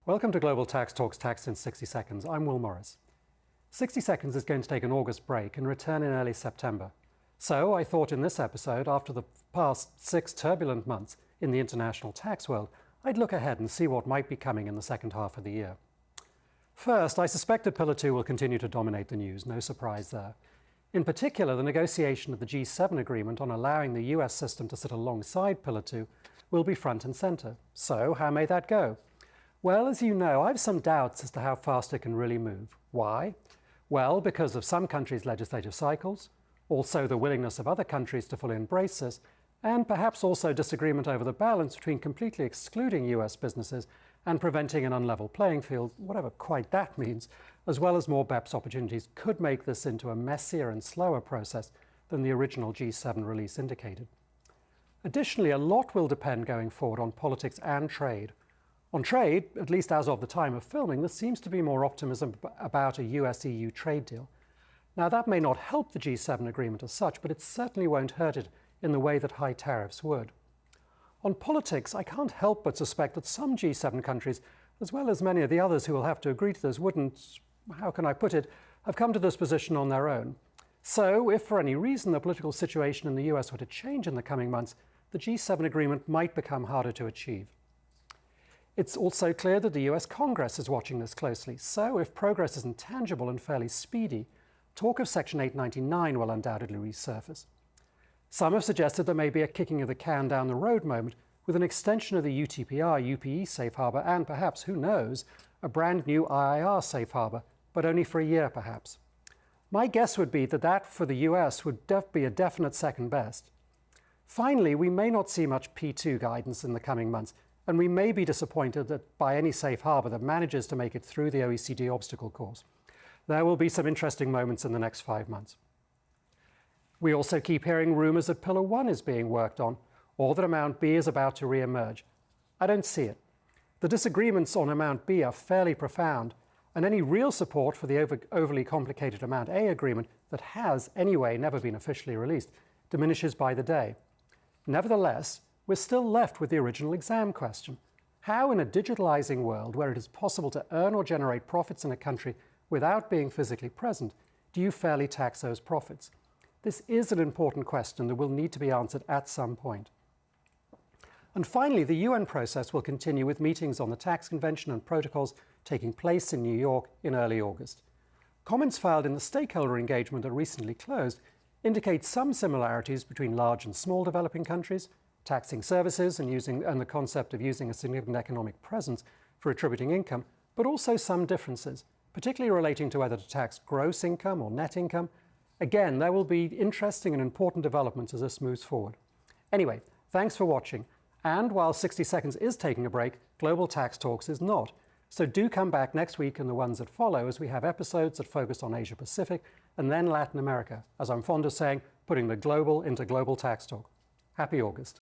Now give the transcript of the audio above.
Welcome to Global Tax Talks Tax in 60 Seconds. I'm Will Morris. 60 Seconds is going to take an August break and return in early September. So I thought in this episode, after the past 6 turbulent months in the international tax world, I'd look ahead and see what might be coming in the second half of the year. First, I suspect that Pillar 2 will continue to dominate the news, no surprise there. In particular, the negotiation of the G7 agreement on allowing the US system to sit alongside Pillar 2 will be front and center. So how may that go? Well, as you know, I have some doubts as to how fast it can really move. Why? Well, because of some countries' legislative cycles, also the willingness of other countries to fully embrace this, and perhaps also disagreement over the balance between completely excluding US businesses and preventing an unlevel playing field, whatever quite that means, as well as more BEPS opportunities, could make this into a messier and slower process than the original G7 release indicated. Additionally, a lot will depend going forward on politics and trade. On trade, at least as of the time of filming, there seems to be more optimism about a US-EU trade deal. Now, that may not help the G7 agreement as such, but it certainly won't hurt it in the way that high tariffs would. On politics, I can't help but suspect that some G7 countries, as well as many of the others who will have to agree to this, wouldn't, how can I put it, have come to this position on their own. So, if for any reason the political situation in the US were to change in the coming months, the G7 agreement might become harder to achieve. It's also clear that the US Congress is watching this closely, so if progress isn't tangible and fairly speedy, talk of Section 899 will undoubtedly resurface. Some have suggested there may be a kicking of the can down the road moment with an extension of the UTPR-UPE safe harbour and perhaps, who knows, a brand new IIR safe harbour, but only for a year perhaps. My guess would be that that for the US would be a definite second best. Finally, we may not see much P2 guidance in the coming months, and we may be disappointed that by any safe harbour that manages to make it through the OECD obstacle course. There will be some interesting moments in the next 5 months. We also keep hearing rumours that Pillar 1 is being worked on, or that Amount B is about to re-emerge. I don't see it. The disagreements on Amount B are fairly profound, and any real support for the overly complicated Amount A agreement that has, anyway, never been officially released, diminishes by the day. Nevertheless, we're still left with the original exam question. How, in a digitalizing world where it is possible to earn or generate profits in a country without being physically present, do you fairly tax those profits? This is an important question that will need to be answered at some point. And finally, the UN process will continue with meetings on the tax convention and protocols taking place in New York in early August. Comments filed in the stakeholder engagement that recently closed indicate some similarities between large and small developing countries, taxing services and the concept of using a significant economic presence for attributing income, but also some differences, particularly relating to whether to tax gross income or net income. Again, there will be interesting and important developments as this moves forward. Anyway, thanks for watching. And while 60 Seconds is taking a break, Global Tax Talks is not. So do come back next week and the ones that follow as we have episodes that focus on Asia Pacific and then Latin America, as I'm fond of saying, putting the global into Global Tax Talk. Happy August.